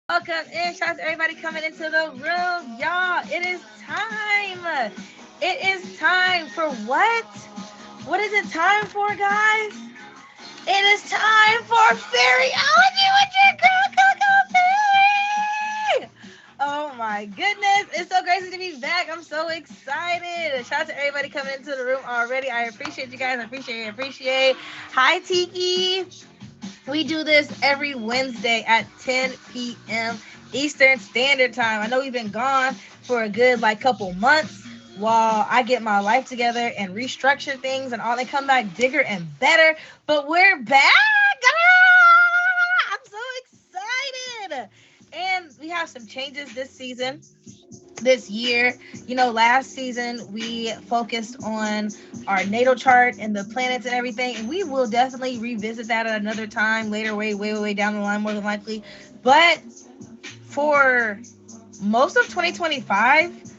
Welcome in. Shout out to everybody coming into the room. Y'all, it is time. It is time for what? What is it time for, guys? It is time for Fairyology with your girl, Coco Fairy. Oh my goodness. It's so crazy to be back. I'm so excited. Shout out to everybody coming into the room already. I appreciate you guys. I appreciate. Hi, Tiki. We do this every Wednesday at 10 p.m. Eastern Standard Time. I know we've been gone for a good couple months while I get my life together and restructure things and all, they come back bigger and better. But we're back. I'm so excited. And we have some changes this season, this year. Last season we focused on our natal chart and the planets and everything, and we will definitely revisit that at another time later, way down the line, more than likely. But for most of 2025,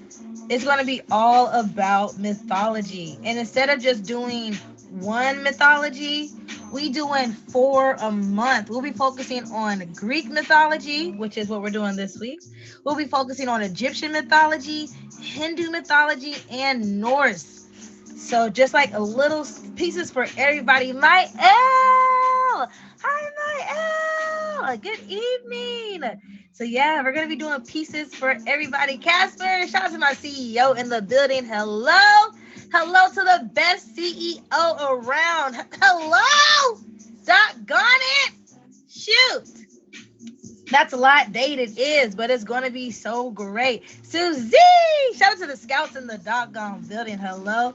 it's going to be all about mythology, and instead of just doing one mythology, we doing 4 a month. We'll be focusing on Greek mythology, which is what we're doing this week. We'll be focusing on Egyptian mythology, Hindu mythology, and Norse. So just like a little pieces for everybody. My L! Hi, my L! Good evening. So yeah, we're gonna be doing pieces for everybody. Cazper, shout out to my CEO in the building. Hello. Hello to the best CEO around. Hello. Doggone it. Shoot. That's a lot dated is, but it's going to be so great. Susie, shout out to the scouts in the doggone building. Hello.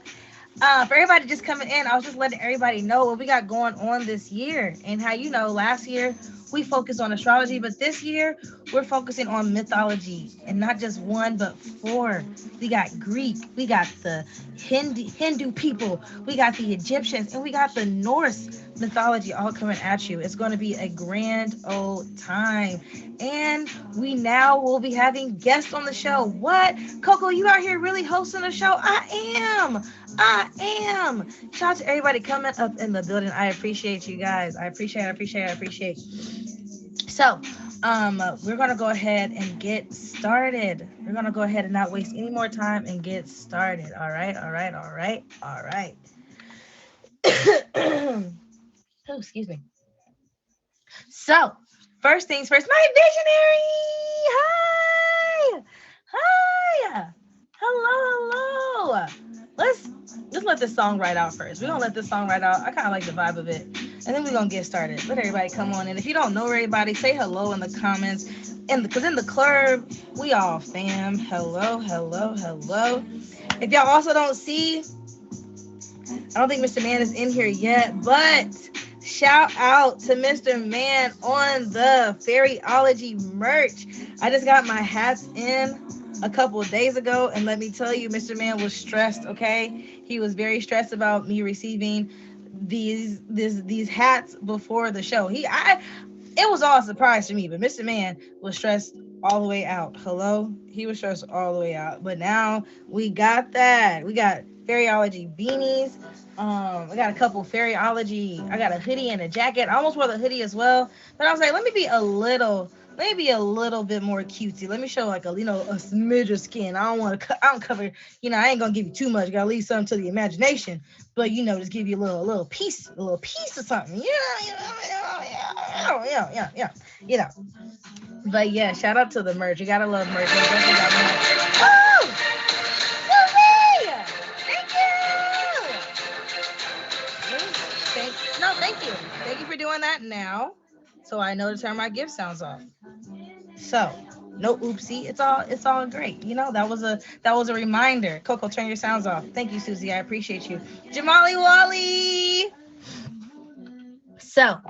For everybody just coming in, I was just letting everybody know what we got going on this year, and how, last year we focused on astrology, but this year we're focusing on mythology, and not just one but 4. We got Greek, we got the Hindu people, we got the Egyptians, and we got the Norse mythology all coming at you. It's going to be a grand old time, and we now will be having guests on the show. What, Coco, you out here really hosting a show? I am. Shout out to everybody coming up in the building. I appreciate you guys. I appreciate. So, we're gonna go ahead and get started. We're gonna go ahead and not waste any more time and get started. All right. Oh, excuse me. So, first things first, my visionary. Hi. Hello. Let's just let this song ride out first. We're gonna let this song ride out. I kind of like the vibe of it, and then we're gonna get started. Let everybody come on in. If you don't know everybody, say hello in the comments. And because in the club, we all fam. Hello. If y'all also don't see, I don't think Mr. Man is in here yet, but shout out to Mr. Man on the Fairyology merch. I just got my hats in a couple of days ago, and let me tell you, Mr. Man was stressed. Okay, he was very stressed about me receiving these hats before the show. It was all a surprise to me, but Mr. Man was stressed all the way out. Hello, he was stressed all the way out. But now we got that. We got Fairyology beanies. I got a couple Fairyology. I got a hoodie and a jacket. I almost wore the hoodie as well, but I was like, let me be a little bit more cutesy. Let me show a smidge of skin. I don't cover, I ain't gonna give you too much. Gotta leave something to the imagination. But just give you a little piece of something. Yeah. But yeah, shout out to the merch. You gotta love merch. Oh, Sylvia! Thank you. Thank you for doing that now. So I know to turn my gift sounds off. So no oopsie. It's all great. That was a reminder. Coco, turn your sounds off. Thank you, Susie. I appreciate you. Jamali Wally. So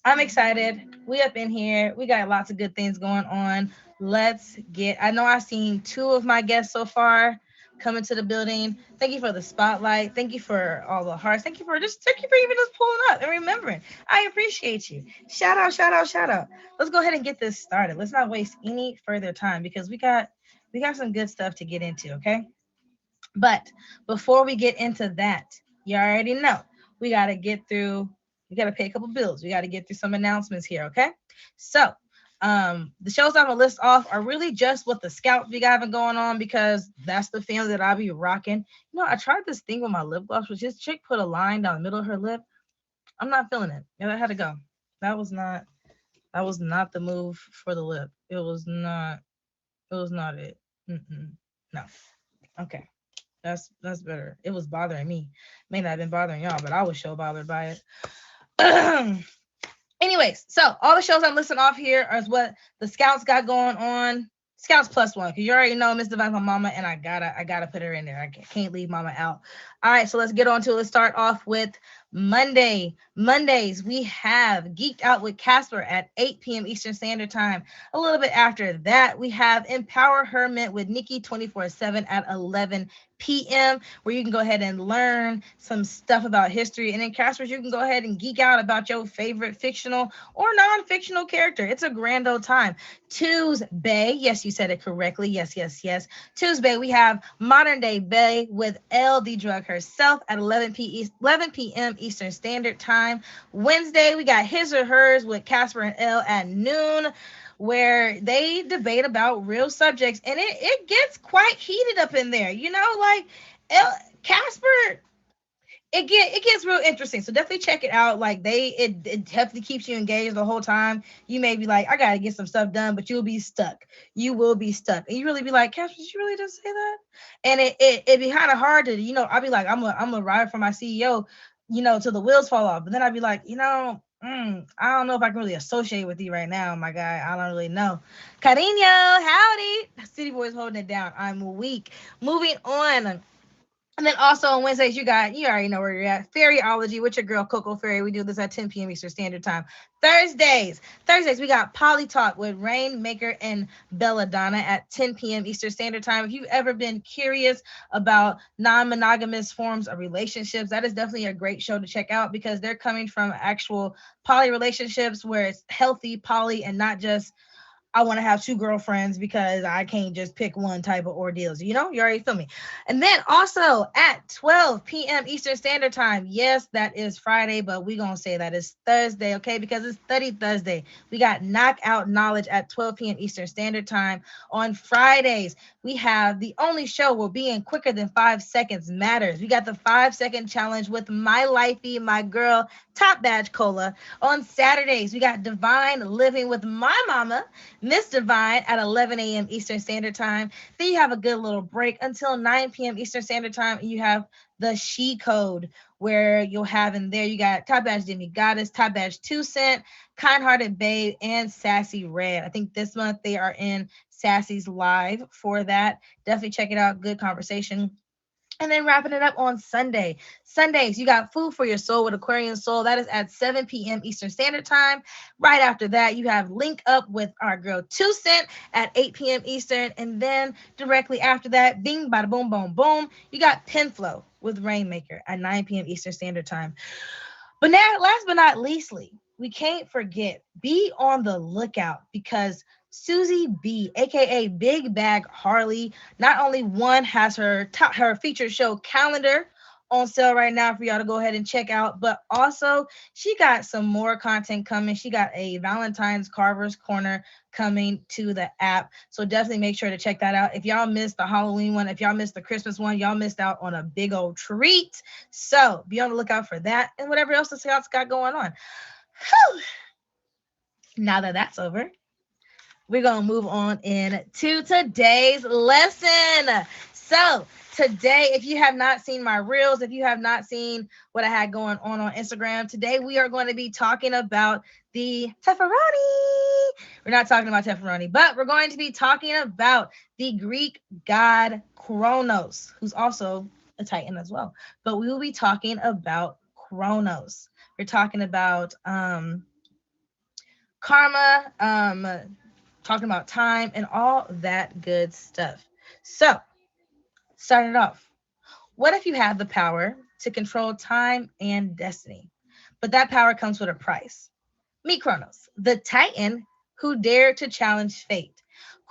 I'm excited. We up in here. We got lots of good things going on. I know I've seen 2 of my guests so far coming to the building. Thank you for the spotlight. Thank you for all the hearts. Thank you for even just pulling up and remembering. I appreciate you. Shout out. Let's go ahead and get this started. Let's not waste any further time because we got some good stuff to get into, okay? But before we get into that, you already know we got to pay a couple bills. We got to get through some announcements here, okay? So, The shows I'm gonna list off are really just what the scouts be having going on because that's the family that I be rocking. You know, I tried this thing with my lip gloss, which this chick put a line down the middle of her lip. I'm not feeling it. Yeah, that had to go. That was not that was not the move for the lip. It was not it. Mm-mm. No. Okay. That's better. It was bothering me. May not have been bothering y'all, but I was so bothered by it. Anyways, so all the shows I'm listing off here are what the Scouts got going on. Scouts plus one, because you already know Miss Divine's my mama, and I gotta put her in there. I can't leave mama out. All right, so let's get on to it. Let's start off with Monday. Mondays, we have Geeked Out with Casper at 8 p.m. Eastern Standard Time. A little bit after that, we have Empower Hermit with Nikki 24/7 at 11 p.m., where you can go ahead and learn some stuff about history. And in Casper's, you can go ahead and geek out about your favorite fictional or non-fictional character. It's a grand old time. Tuesday, yes, you said it correctly. Yes, yes, yes. Tuesday, we have Modern Day Bay with L, the drug herself, at 11 p.m. Eastern Standard Time. Wednesday, we got His or Hers with Casper and L at noon, where they debate about real subjects, and it gets quite heated up in there. You know, like Casper, it gets real interesting. So definitely check it out. Like it definitely keeps you engaged the whole time. You may be like, I gotta get some stuff done, but you'll be stuck. You will be stuck, and you really be like, Casper, did you really just say that? And it be kind of hard to, I'll be like, I'm a ride for my CEO, till the wheels fall off. But then I'd be like, I don't know if I can really associate with you right now, my guy. I don't really know. Carino, howdy. City Boys holding it down. I'm weak. Moving on. And then also on Wednesdays, you already know where you're at. Fairyology with your girl Coco Fairy. We do this at 10 p.m. Eastern Standard Time. Thursdays, we got Poly Talk with Rainmaker and Belladonna at 10 p.m. Eastern Standard Time. If you've ever been curious about non-monogamous forms of relationships, that is definitely a great show to check out because they're coming from actual poly relationships where it's healthy poly and not just I want to have two girlfriends because I can't just pick one type of ordeals. You already feel me. And then also at 12 p.m. Eastern Standard Time. Yes, that is Friday, but we're going to say that is Thursday, okay? Because it's 30 Thursday. We got Knockout Knowledge at 12 p.m. Eastern Standard Time. On Fridays, we have the only show where being quicker than 5 seconds matters. We got the 5-second challenge with my lifey, my girl, Top Badge Cola. On Saturdays, we got Divine Living with my mama, Miss Divine, at 11 a.m. Eastern Standard Time. Then you have a good little break until 9 p.m. Eastern Standard Time. And you have the She Code, where you'll have in there, you got Top Badge Demi Goddess, Top Badge 2 Cent, Kind Hearted Babe, and Sassy Red. I think this month they are in Sassy's Live for that. Definitely check it out. Good conversation. And then wrapping it up on Sunday. Sundays, you got Food for Your Soul with Aquarian Soul. That is at 7 p.m. Eastern Standard Time. Right after that, you have Link Up with our girl 2 Cent at 8 p.m. Eastern. And then directly after that, bing, bada, boom, boom, boom, you got Penflow with Rainmaker at 9 p.m. Eastern Standard Time. But now, last but not leastly, we can't forget, be on the lookout because Susie B, aka Big Bag Harley, not only one has her featured show calendar on sale right now for y'all to go ahead and check out, but also she got some more content coming. She got a Valentine's Carver's Corner coming to the app, so definitely make sure to check that out. If y'all missed the Halloween one, if y'all missed the Christmas one, y'all missed out on a big old treat. So be on the lookout for that and whatever else the Scouts got going on. Whew. Now that that's over, we're going to move on into today's lesson. So today, if you have not seen my reels, if you have not seen what I had going on Instagram, today we are going to be talking about the Tefferoni. We're not talking about Tefferoni, but we're going to be talking about the Greek god Kronos, who's also a Titan as well. But we will be talking about Kronos. We're talking about karma, talking about time and all that good stuff. So, starting off, what if you have the power to control time and destiny, but that power comes with a price? Meet Kronos, the Titan who dared to challenge fate.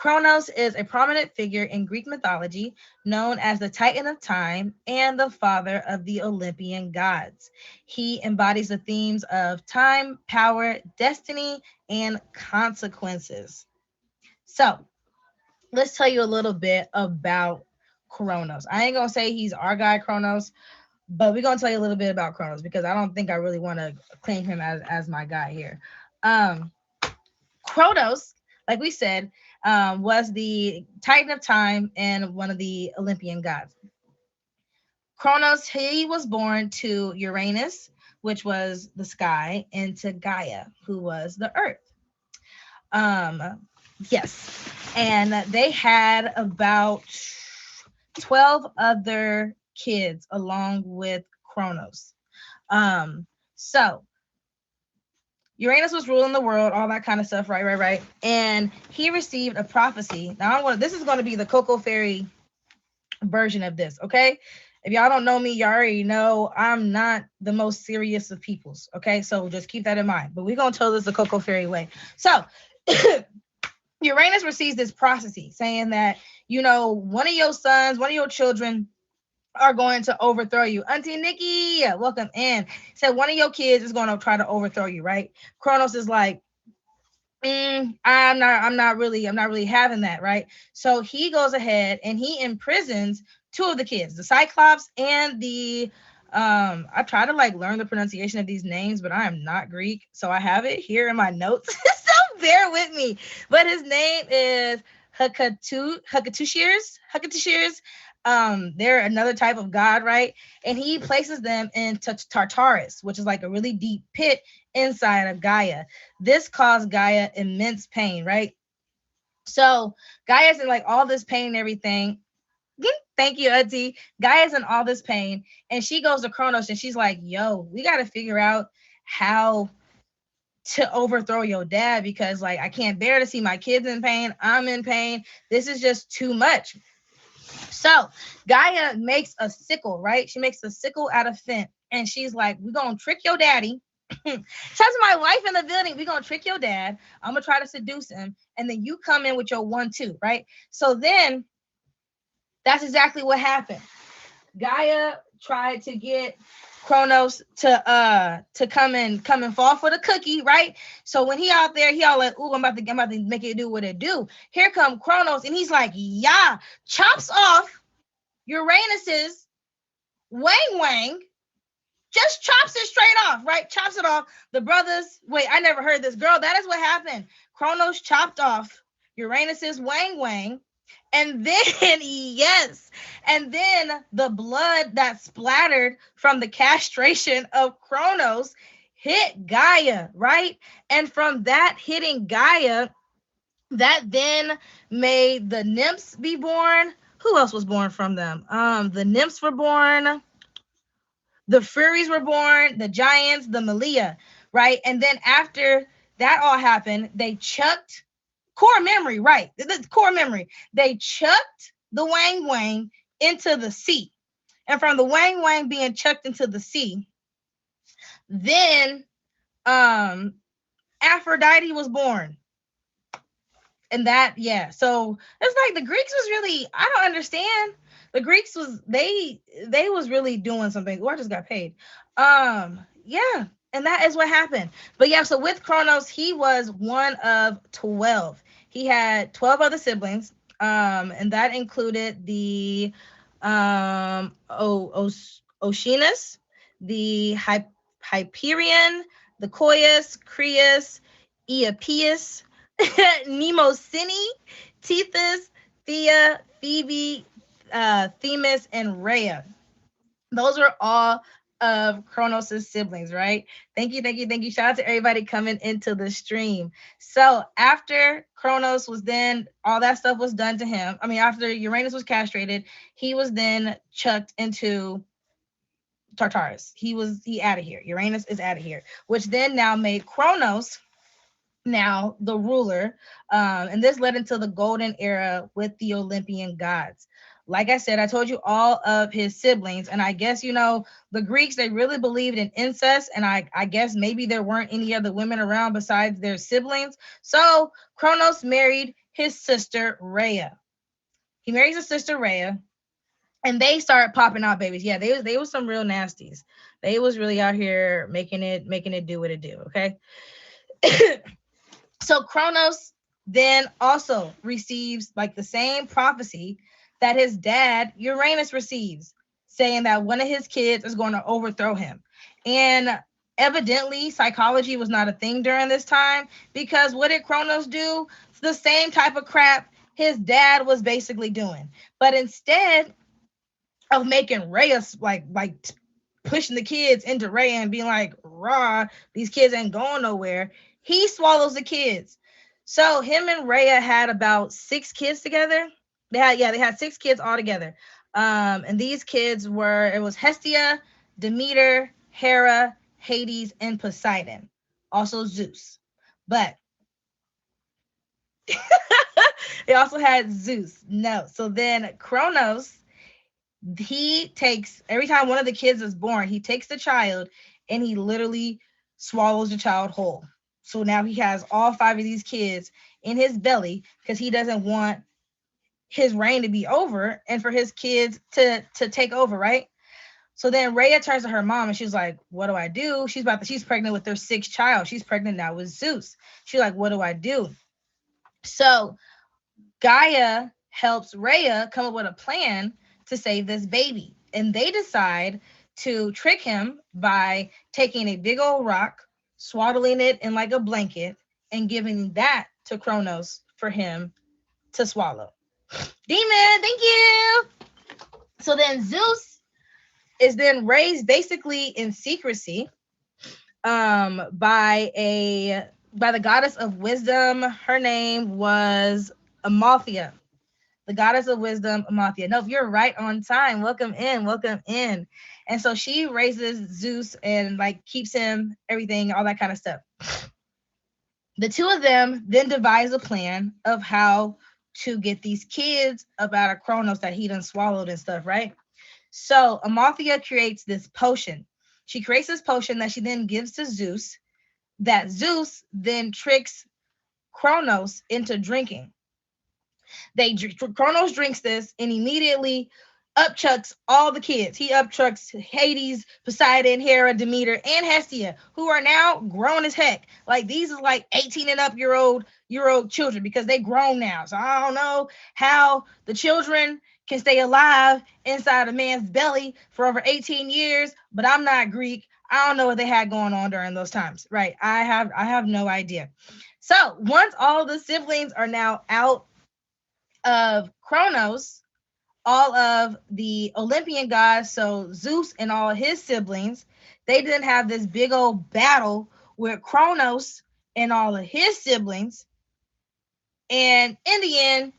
Kronos is a prominent figure in Greek mythology, known as the Titan of Time and the father of the Olympian gods. He embodies the themes of time, power, destiny, and consequences. So, let's tell you a little bit about Kronos. I ain't gonna say he's our guy Kronos, but we're gonna tell you a little bit about Kronos because I don't think I really want to claim him as my guy here. Um, Kronos, like we said, was the Titan of Time and one of the Olympian gods. Kronos, he was born to Uranus, which was the sky, and to Gaia, who was the earth. Yes, and they had about 12 other kids along with Kronos. So Uranus was ruling the world, all that kind of stuff, right. And he received a prophecy. Now, this is going to be the Coco Fairy version of this, okay? If y'all don't know me, y'all already know I'm not the most serious of peoples, okay? So just keep that in mind. But we're going to tell this the Coco Fairy way. So Uranus receives this prophecy saying that, one of your sons, one of your children are going to overthrow you. Auntie Nikki, welcome in. Said one of your kids is going to try to overthrow you, right? Kronos is like, I'm not really having that, right? So he goes ahead and he imprisons two of the kids, the Cyclops and the I try to learn the pronunciation of these names, but I am not Greek, so I have it here in my notes. So bear with me. But his name is Hakatushirs. They're another type of god, right? And he places them in Tartarus, which is like a really deep pit inside of Gaia. This caused Gaia immense pain, right? So Gaia's in all this pain and everything. Thank you, Auntie. Gaia's in all this pain, and she goes to Kronos and she's like, yo, we got to figure out how to overthrow your dad because I can't bear to see my kids in pain. I'm in pain. This is just too much. So Gaia makes a sickle, right? She makes a sickle out of flint, and she's like, we're going to trick your daddy. Shout to my wife in the building. We're going to trick your dad. I'm going to try to seduce him, and then you come in with your 1-2, right? So then that's exactly what happened. Gaia tried to get Kronos to come and fall for the cookie, right? So when he out there, he all like, ooh, I'm about to make it do what it do. Here come Kronos, and he's like, yeah, chops off Uranus's wang, just chops it straight off, right? Chops it off. The brothers, wait, I never heard this. Girl, that is what happened. Kronos chopped off Uranus's wang. And then, yes, and then the blood that splattered from the castration of Kronos hit Gaia, right? And from that hitting Gaia, that then made the nymphs be born. Who else was born from them? The nymphs were born. The Furies were born, the Giants, the Malia, right? And then after that all happened, they chucked core memory, right? The core memory. They chucked the Wang into the sea. And from the Wang being chucked into the sea, then Aphrodite was born. And that, yeah. So it's the Greeks was really, I don't understand. The Greeks was, they was really doing something. Oh, I just got paid. Yeah. And that is what happened. But yeah, so with Kronos, he was one of 12. He had 12 other siblings, and that included the Oceanus, the Hyperion, the Coeus, Creus, Aeopius, Mnemosyne, Tethys, Thea, Phoebe, Themis, and Rhea. Those were all of Kronos' siblings, right? Thank you. Shout out to everybody coming into the stream. So after Kronos was then, all that stuff was done to him. I mean, after Uranus was castrated, he was then chucked into Tartarus. He out of here. Uranus is out of here, which then now made Kronos now the ruler. And this led into the golden era with the Olympian gods. Like I said, I told you all of his siblings, and I guess, the Greeks, they really believed in incest, and I guess maybe there weren't any other women around besides their siblings. So Kronos married his sister Rhea. He marries his sister Rhea, and they start popping out babies. Yeah, they was some real nasties. They was really out here making it do what it do. Okay. So Kronos then also receives like the same prophecy that his dad Uranus receives, saying that one of his kids is going to overthrow him. And evidently, psychology was not a thing during this time, because what did Kronos do? It's the same type of crap his dad was basically doing. But instead of making Rhea like pushing the kids into Rhea and being like, "Raw, these kids ain't going nowhere," he swallows the kids. So him and Rhea had about 6 kids together. They had 6 kids all together. And these kids were, it was Hestia, Demeter, Hera, Hades, and Poseidon. Also Zeus. But they also had Zeus. No. So then Kronos, he takes, every time one of the kids is born, he takes the child and he literally swallows the child whole. So now he has all 5 of these kids in his belly because he doesn't want his reign to be over and for his kids to take over, right? So then Rhea turns to her mom and she's like, "What do I do?" She's pregnant with their 6th child. She's pregnant now with Zeus. She's like, "What do I do?" So Gaia helps Rhea come up with a plan to save this baby. And they decide to trick him by taking a big old rock, swaddling it in like a blanket, and giving that to Kronos for him to swallow. Demon, thank you. So then Zeus is then raised basically in secrecy by the goddess of wisdom. Her name was Amalthea, the goddess of wisdom, Amalthea. No, you're right on time. Welcome in, welcome in. And so she raises Zeus and like keeps him, everything, all that kind of stuff. The two of them then devise a plan of how to get these kids up out of Kronos that he done swallowed and stuff, right? So Amalthea creates this potion. She creates this potion that she then gives to Zeus, that Zeus then tricks Kronos into drinking. Kronos drinks this and immediately upchucks all the kids. He upchucks Hades, Poseidon, Hera, Demeter, and Hestia, who are now grown as heck. Like these is like 18 and up year old children because they grown now. So I don't know how the children can stay alive inside a man's belly for over 18 years, but I'm not Greek. I don't know what they had going on during those times. Right. I have no idea. So once all the siblings are now out of Kronos, all of the Olympian gods, so Zeus and all his siblings, they didn't have this big old battle with Kronos and all of his siblings. And in the end,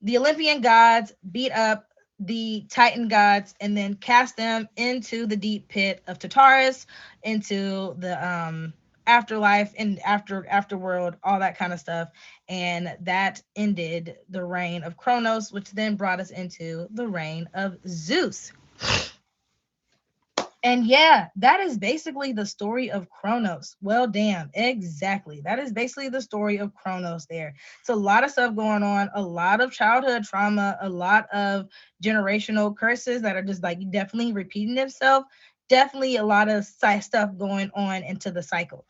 the Olympian gods beat up the Titan gods and then cast them into the deep pit of Tartarus, into the afterlife and afterworld, all that kind of stuff. And that ended the reign of Kronos, which then brought us into the reign of Zeus. And yeah, that is basically the story of Kronos. Well, damn, exactly. That is basically the story of Kronos there. It's a lot of stuff going on, a lot of childhood trauma, a lot of generational curses that are just like definitely repeating themselves. Definitely a lot of stuff going on into the cycle.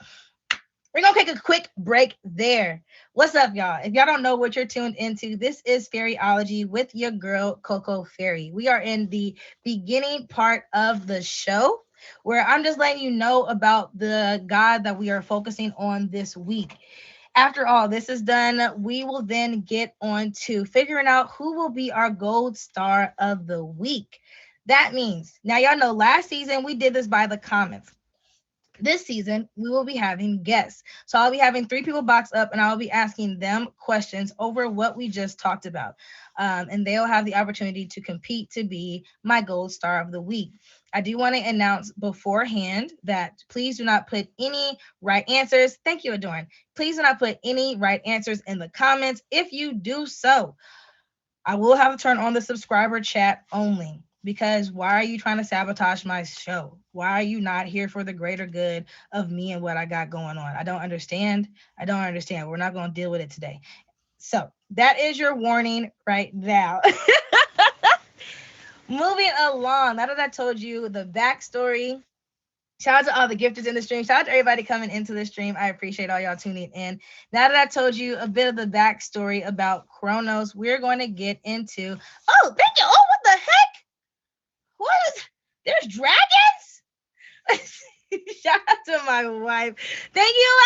We're going to take a quick break there. What's up, y'all? If y'all don't know what you're tuned into, this is Fairyology with your girl, Coco Fairy. We are in the beginning part of the show where I'm just letting you know about the god that we are focusing on this week. After all this is done, we will then get on to figuring out who will be our gold star of the week. That means, now y'all know last season we did this by the comments. This season, we will be having guests. So I'll be having 3 people box up and I'll be asking them questions over what we just talked about. And they'll have the opportunity to compete to be my gold star of the week. I do want to announce beforehand that please do not put any right answers. Thank you, Adorn. Please do not put any right answers in the comments. If you do so, I will have to turn on the subscriber chat only. Because why are you trying to sabotage my show? Why are you not here for the greater good of me and what I got going on? I don't understand. We're not going to deal with it today. So that is your warning right now. Moving along, now that I told you the backstory, shout out to all the gifters in the stream. Shout out to everybody coming into the stream. I appreciate all y'all tuning in. Now that I told you a bit of the backstory about Kronos, we're going to get into. Oh, thank you. Oh, what the heck? What is? There's dragons? Shout out to my wife. Thank you,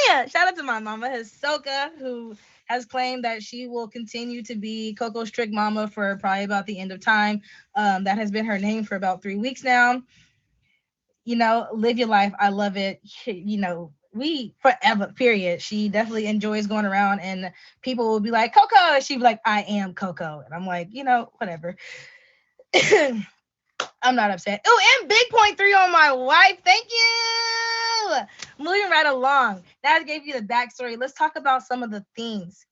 wifey. Shout out to my mama, Hisoka, who has claimed that she will continue to be Coco's trick mama for probably about the end of time. That has been her name for about 3 weeks now. Live your life. I love it. We forever, period. She definitely enjoys going around and people will be like, Coco. And she'd be like, I am Coco. And I'm like, whatever. I'm not upset. Oh, and big point 3 on my wife. Thank you. Moving right along. Now I gave you the backstory. Let's talk about some of the themes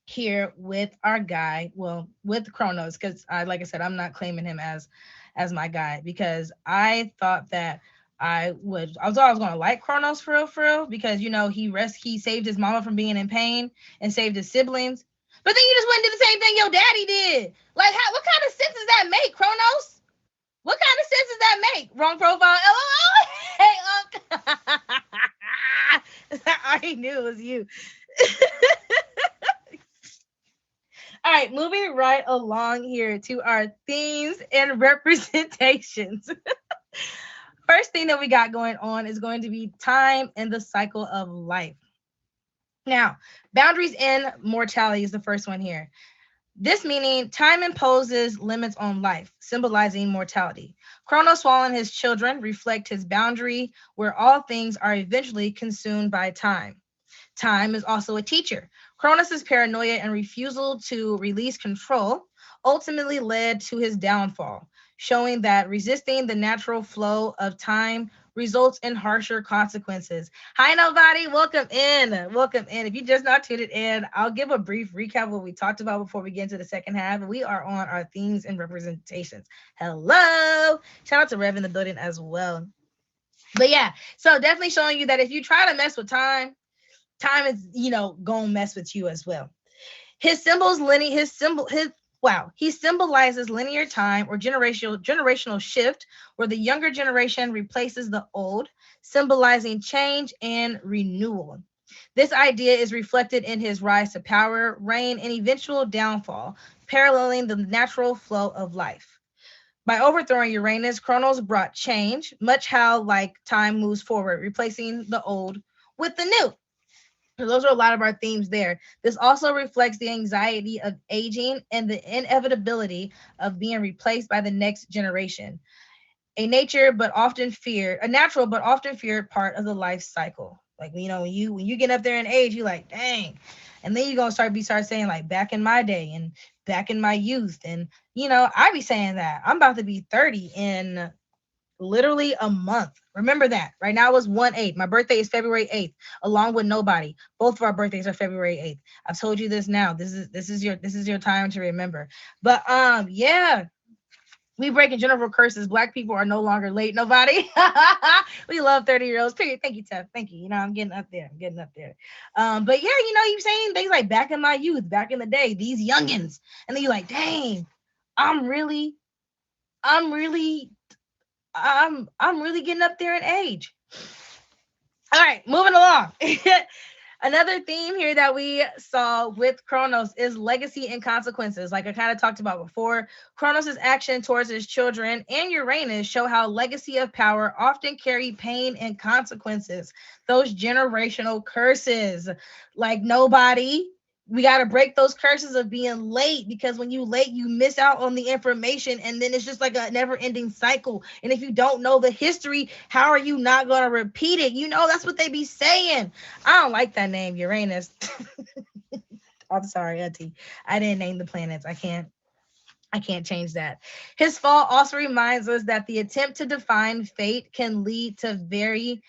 here with our guy. Well, with Kronos, because like I said, I'm not claiming him as my guy because I thought that I thought I was gonna like Kronos for real, because he saved his mama from being in pain and saved his siblings. But then you just went and did the same thing your daddy did. Like, what kind of sense does that make, Kronos? What kind of sense does that make? Wrong profile. LOL. Hey, I already knew it was you. All right, moving right along here to our themes and representations. First thing that we got going on is going to be time and the cycle of life. Now, boundaries and mortality is the first one here. This meaning time imposes limits on life, symbolizing mortality. Kronos, while and his children reflect his boundary, where all things are eventually consumed by time. Time is also a teacher. Kronos' paranoia and refusal to release control ultimately led to his downfall, showing that resisting the natural flow of time results in harsher consequences. Hi, nobody. Welcome in. Welcome in. If you just not tuned in, I'll give a brief recap of what we talked about before we get into the second half. We are on our themes and representations. Hello. Shout out to Rev in the building as well. But yeah, so definitely showing you that if you try to mess with time is, gonna mess with you as well. His symbols, he symbolizes linear time or generational shift, where the younger generation replaces the old, symbolizing change and renewal. This idea is reflected in his rise to power, reign, and eventual downfall, paralleling the natural flow of life. By overthrowing Uranus, Kronos brought change, much how like time moves forward, replacing the old with the new. So those are a lot of our themes there. This also reflects the anxiety of aging and the inevitability of being replaced by the next generation. A natural but often feared part of the life cycle. Like when you get up there in age, you're like, dang. And then you're gonna start saying like back in my day and back in my youth. And I be saying that. I'm about to be 30 in literally a month. Remember that. Right now it's 1/8. My birthday is February 8th, along with nobody. Both of our birthdays are February 8th. I've told you this now. This is your time to remember. But yeah. We breaking general curses. Black people are no longer late. Nobody. We love 30-year-olds. Period. Thank you, Tef. Thank you. I'm getting up there. But yeah, you're saying things like back in my youth, back in the day, these youngins. And then you're like, dang, I'm really getting up there in age. All right, moving along. Another theme here that we saw with Kronos is legacy and consequences. Like I kind of talked about before, Kronos' action towards his children and Uranus show how legacy of power often carry pain and consequences. Those generational curses. Like nobody. We got to break those curses of being late, because when you late, you miss out on the information, and then it's just like a never-ending cycle. And if you don't know the history, how are you not going to repeat it? That's what they be saying. I don't like that name, Uranus. I'm sorry, Auntie. I didn't name the planets. I can't change that. His fall also reminds us that the attempt to define fate can lead to the very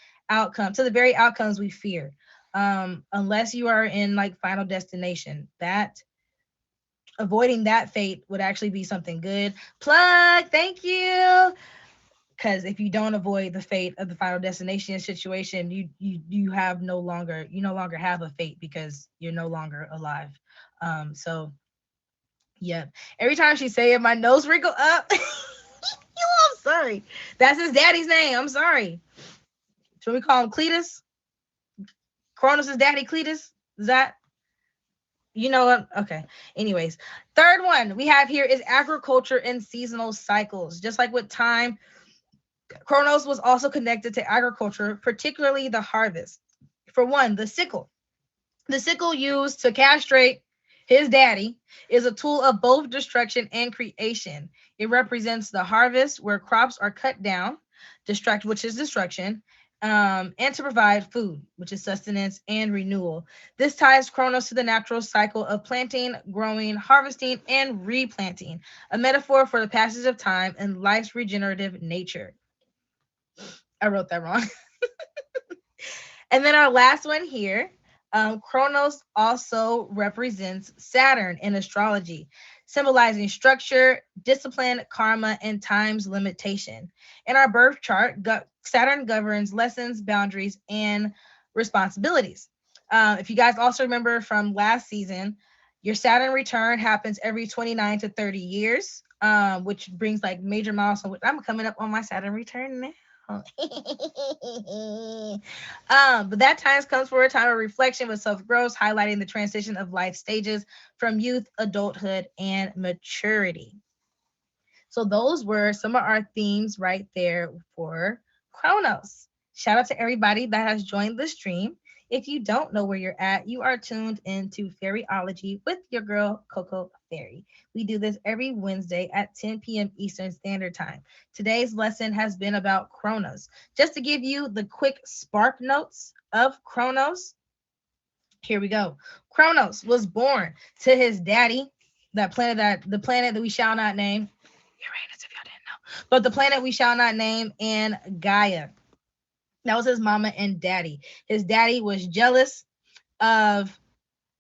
outcomes we fear. Unless you are in like Final Destination, that avoiding that fate would actually be something good. Plug, thank you. Because if you don't avoid the fate of the final destination situation, you have no longer have a fate because you're no longer alive. So yep. Every time she say it, my nose wrinkle up. I'm sorry. That's his daddy's name. I'm sorry. Should we call him Cletus? Kronos' daddy Cletus? Is that, you know what? Okay. Anyways, third one we have here is agriculture and seasonal cycles. Just like with time, Kronos was also connected to agriculture, particularly the harvest. For one, the sickle. The sickle used to castrate his daddy is a tool of both destruction and creation. It represents the harvest where crops are cut down, which is destruction, and to provide food, which is sustenance and renewal. This ties Kronos to the natural cycle of planting, growing, harvesting, and replanting, a metaphor for the passage of time and life's regenerative nature. I wrote that wrong. And then our last one here, Kronos also represents Saturn in astrology, symbolizing structure, discipline, karma, and time's limitation. In our birth chart, Saturn governs lessons, boundaries, and responsibilities. If you guys also remember from last season, your Saturn return happens every 29 to 30 years, which brings like major milestones. I'm coming up on my Saturn return now. But that time comes for a time of reflection with self growth, highlighting the transition of life stages from youth, adulthood, and maturity. So those were some of our themes right there for Kronos. Shout out to everybody that has joined the stream. If you don't know where you're at, you are tuned into Fairyology with your girl, Coco Fairy. We do this every Wednesday at 10 p.m. Eastern Standard Time. Today's lesson has been about Kronos. Just to give you the quick spark notes of Kronos, here we go. Kronos was born to his daddy, the planet that we shall not name. Uranus, if y'all didn't know. But the planet we shall not name, and Gaia. That was his mama and daddy. His daddy was jealous of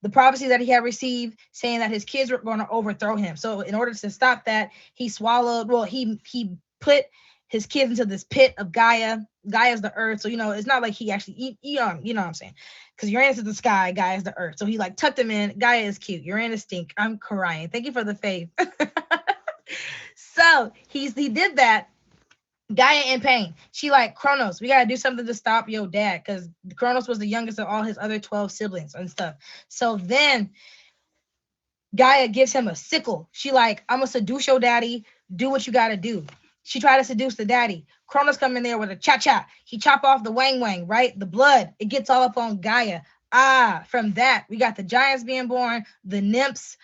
the prophecy that he had received, saying that his kids were going to overthrow him. So in order to stop that, he put his kids into this pit of Gaia. Gaia's the earth. So, it's not like he actually, you know what I'm saying? Because Uranus is the sky, Gaia is the earth. So he like tucked them in. Gaia is cute. Uranus stink. I'm crying. Thank you for the faith. So he did that. Gaia in pain. She like, Kronos, we gotta do something to stop your dad, because Kronos was the youngest of all his other 12 siblings and stuff. So then Gaia gives him a sickle. She like, I'm gonna seduce your daddy. Do what you gotta do. She tried to seduce the daddy. Kronos come in there with a cha-cha. He chop off the wang-wang, right? The blood. It gets all up on Gaia. From that, we got the giants being born, the nymphs,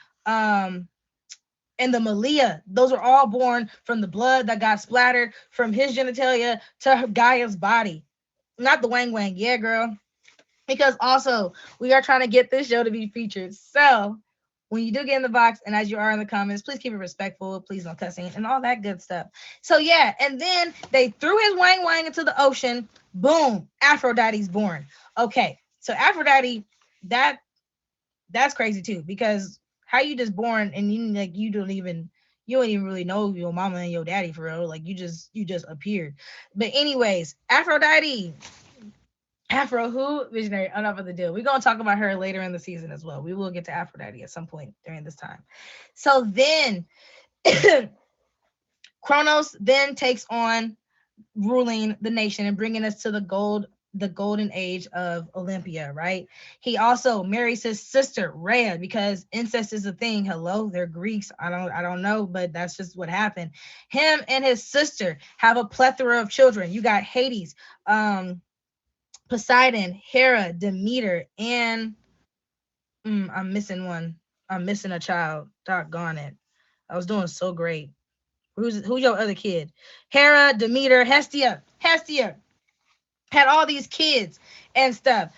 and the Malia. Those are all born from the blood that got splattered from his genitalia to Gaia's body. Not the wang wang. Yeah, girl. Because also, we are trying to get this show to be featured. So, when you do get in the box, and as you are in the comments, please keep it respectful. Please don't cussing and all that good stuff. So, yeah. And then they threw his wang wang into the ocean. Boom. Aphrodite's born. Okay. So, Aphrodite, that's crazy too. Because how you just born and you don't even really know your mama and your daddy for real. Like you just appeared. But anyways, Aphrodite, Afro who visionary, enough of the deal. We're gonna talk about her later in the season as well. We will get to Aphrodite at some point during this time. So then Kronos then takes on ruling the nation and bringing us to the golden age of Olympia, right? He also marries his sister Rhea, because incest is a thing. Hello, they're Greeks. I don't know, but that's just what happened. Him and his sister have a plethora of children. You got Hades, Poseidon, Hera, Demeter, and I'm missing one. I'm missing a child. Doggone it. I was doing so great. Who's your other kid? Hera, Demeter, Hestia. Had all these kids and stuff.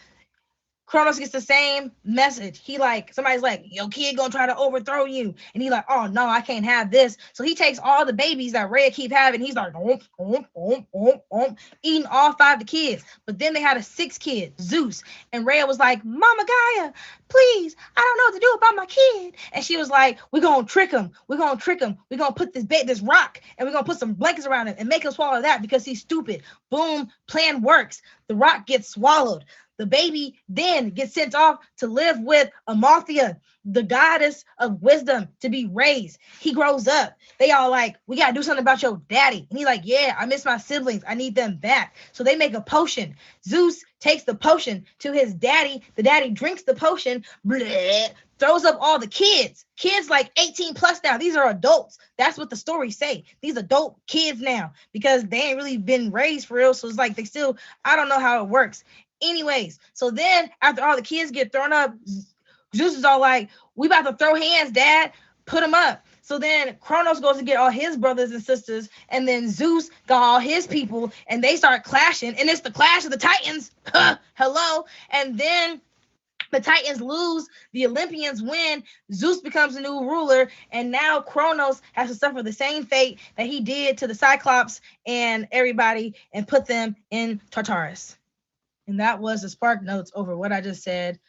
Kronos gets the same message. He like somebody's like, "Your kid gonna try to overthrow you," and he like, "Oh no, I can't have this." So he takes all the babies that Rhea keep having. He's like, eating all 5 of the kids. But then they had a 6th kid, Zeus, and Rhea was like, "Mama Gaia, please, I don't know what to do about my kid." And she was like, "We're gonna trick him. We're gonna trick him. We're gonna put this rock and we're gonna put some blankets around him and make him swallow that because he's stupid." Boom, plan works. The rock gets swallowed. The baby then gets sent off to live with Amalthea, the goddess of wisdom, to be raised. He grows up. They all like, "We gotta do something about your daddy." And he's like, "Yeah, I miss my siblings. I need them back." So they make a potion. Zeus takes the potion to his daddy. The daddy drinks the potion, bleh, throws up all the kids. Kids like 18 plus now. These are adults. That's what the stories say. These adult kids now because they ain't really been raised for real. So it's like they still, I don't know how it works. Anyways, so then after all the kids get thrown up, Zeus is all like, "We about to throw hands, Dad. Put them up." So then Kronos goes to get all his brothers and sisters, and then Zeus got all his people, and they start clashing, and it's the clash of the Titans. Hello. And then the Titans lose, the Olympians win, Zeus becomes a new ruler, and now Kronos has to suffer the same fate that he did to the Cyclops and everybody and put them in Tartarus. And that was the spark notes over what I just said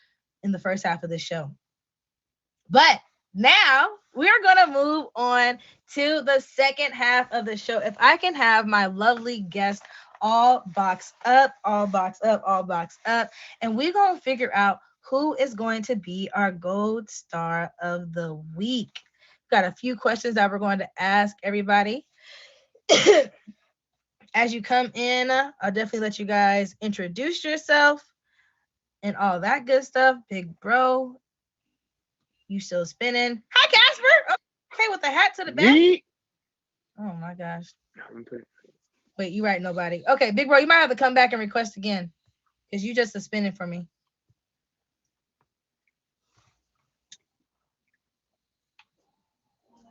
in the first half of this show. But now we're going to move on to the second half of the show. If I can have my lovely guest all box up, all box up, all box up, and we're going to figure out who is going to be our gold star of the week. Got a few questions that we're going to ask everybody. As you come in, I'll definitely let you guys introduce yourself and all that good stuff. Big bro, you still spinning. Hi, Cazper. Okay, with the hat to the back. Oh my gosh. Wait, you right, nobody. Okay, big bro, you might have to come back and request again because you just spinning for me.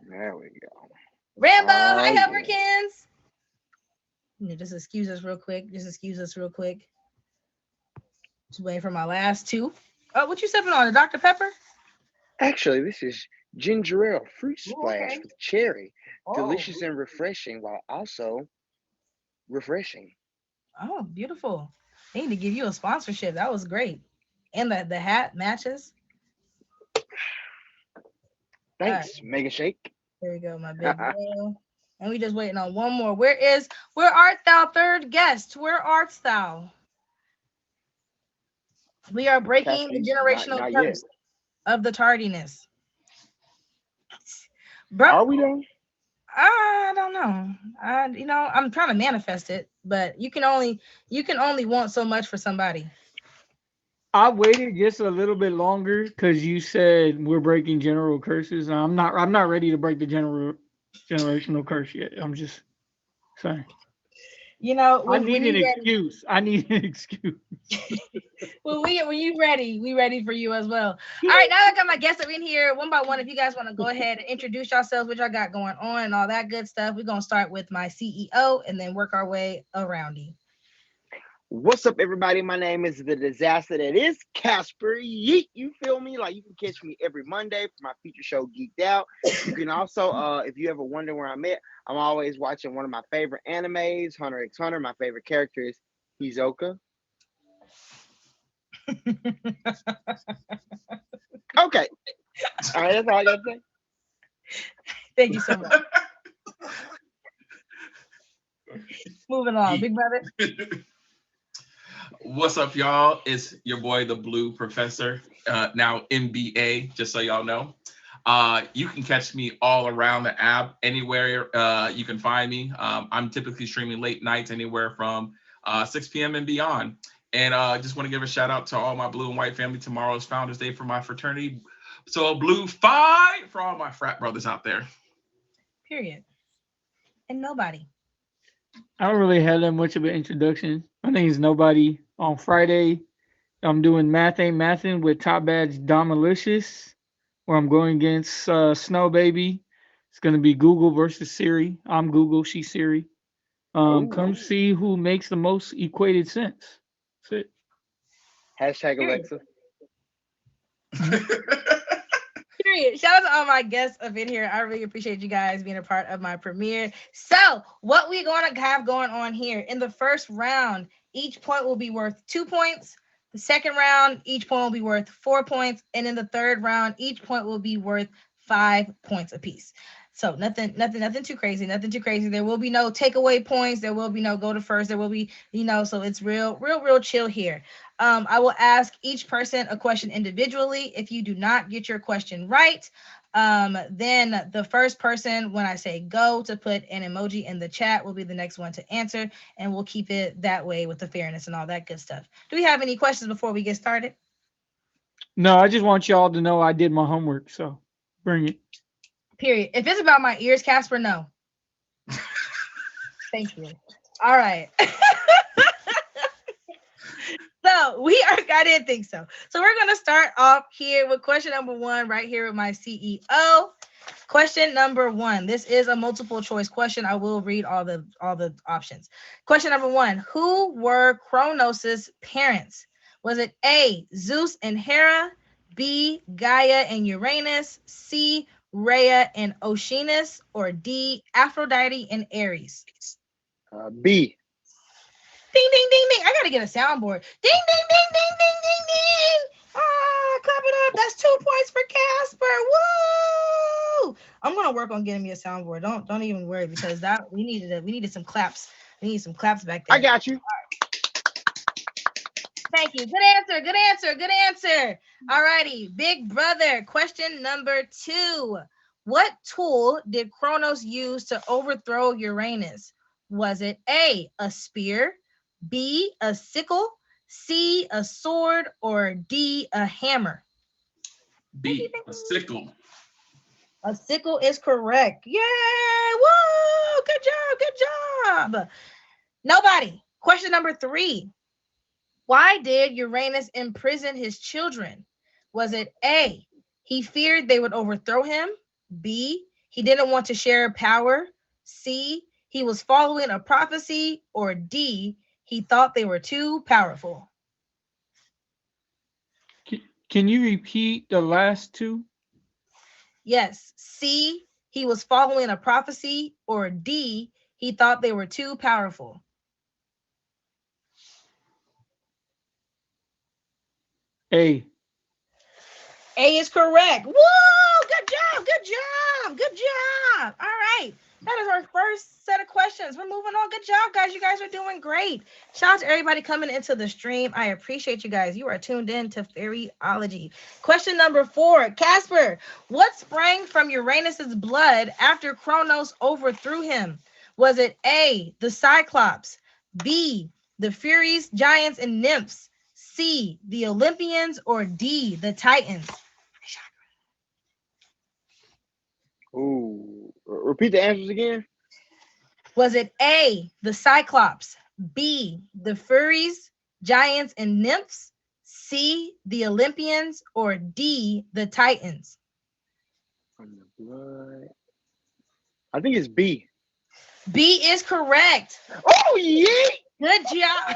There we go. Rambo, hi, Helperkins. Just excuse us real quick. Just waiting for my last 2. Oh, what you sipping on? A Dr. Pepper? Actually, this is ginger ale fruit splash okay. with cherry. Delicious and refreshing while also refreshing. Oh, beautiful. They need to give you a sponsorship. That was great. And the hat matches. Thanks. Right. Mega shake. There we go, my big girl. And we just waiting on one more. Where art thou, third guest? Where art thou? We are breaking the generational curse of the tardiness. Bro, are we done? I don't know. I'm trying to manifest it, but you can only want so much for somebody. I waited just a little bit longer because you said we're breaking general curses. I'm not ready to break the generational curse yet. I'm just saying. I need an excuse. I need an excuse. Well, when you ready, we ready for you as well. All right, now I got my guests up in here one by one. If you guys want to go ahead and introduce yourselves, what y'all got going on and all that good stuff, we're gonna start with my CEO and then work our way around you. What's up, everybody? My name is the disaster that is Cazper. Yeet, you feel me? Like, you can catch me every Monday for my feature show, Geeked Out. You can also, if you ever wonder where I'm at, I'm always watching one of my favorite animes, Hunter x Hunter. My favorite character is Hisoka. Okay. All right, that's all I got to say. Thank you so much. Moving on, big brother. What's up, y'all? It's your boy, the Blue Professor, now MBA, just so y'all know. You can catch me all around the app, anywhere you can find me. I'm typically streaming late nights, anywhere from 6 p.m. and beyond. And just want to give a shout out to all my blue and white family. Tomorrow is Founders Day for my fraternity. So blue fight for all my frat brothers out there. Period. And nobody. I don't really have that much of an introduction. My name is Nobody. On Friday, I'm doing Math Ain't Mathin' with Top Badge Domalicious, where I'm going against Snow Baby. It's going to be Google versus Siri. I'm Google, she's Siri. Come see who makes the most equated sense. That's it. Hashtag Alexa. Period. Shout out to all my guests up in here. I really appreciate you guys being a part of my premiere. So, what we going to have going on here in the first round, each point will be worth 2 points. The second round, each point will be worth 4 points, and in the third round, each point will be worth 5 points apiece. So nothing too crazy, nothing too crazy. There will be no takeaway points. There will be no go to first. There will be, so it's real chill here. I will ask each person a question individually. If you do not get your question right, then the first person, when I say go to put an emoji in the chat, will be the next one to answer, and we'll keep it that way with the fairness and all that good stuff. Do we have any questions before we get started? No, I just want y'all to know I did my homework, so bring it. Period. If it's about my ears, Cazper, no. Thank you. All right. I didn't think so. So we're going to start off here with question number 1 right here with my CEO. Question number 1. This is a multiple choice question. I will read all the options. Question number 1. Who were Kronos' parents? Was it A, Zeus and Hera, B, Gaia and Uranus, C, Rhea and Oceanus, or D, Aphrodite and Ares? B. Ding, ding, ding, ding. I got to get a soundboard. Ding, ding, ding, ding, ding, ding, ding. Ah, clap it up. That's 2 points for Cazper. Woo! I'm going to work on getting me a soundboard. Don't even worry, because that we needed some claps. We need some claps back there. I got you. Thank you. Good answer. All righty. Big brother, question number 2. What tool did Kronos use to overthrow Uranus? Was it A, a spear, B, a sickle, C, a sword, or D, a hammer? B, a sickle. A sickle is correct. Yay! Woo! Good job. Nobody. Question number 3. Why did Uranus imprison his children? Was it A, he feared they would overthrow him, B, he didn't want to share power, C, he was following a prophecy, or D, he thought they were too powerful? Can you repeat the last two? Yes. C, he was following a prophecy, or D, he thought they were too powerful? A. A is correct. Woo! Good job. All right. That is our first set of questions. We're moving on. Good job, guys. You guys are doing great. Shout out to everybody coming into the stream. I appreciate you guys. You are tuned in to Fairyology. Question number 4. Cazper, what sprang from Uranus's blood after Kronos overthrew him? Was it A, the Cyclops, B, the Furies, Giants, and Nymphs, C, the Olympians, or D, the Titans? Ooh. Repeat the answers again. Was it A, the Cyclops, B, the Furies, Giants, and Nymphs, C, the Olympians, or D, the Titans? From the blood. I think it's B. B is correct. Oh, yeah. Good job.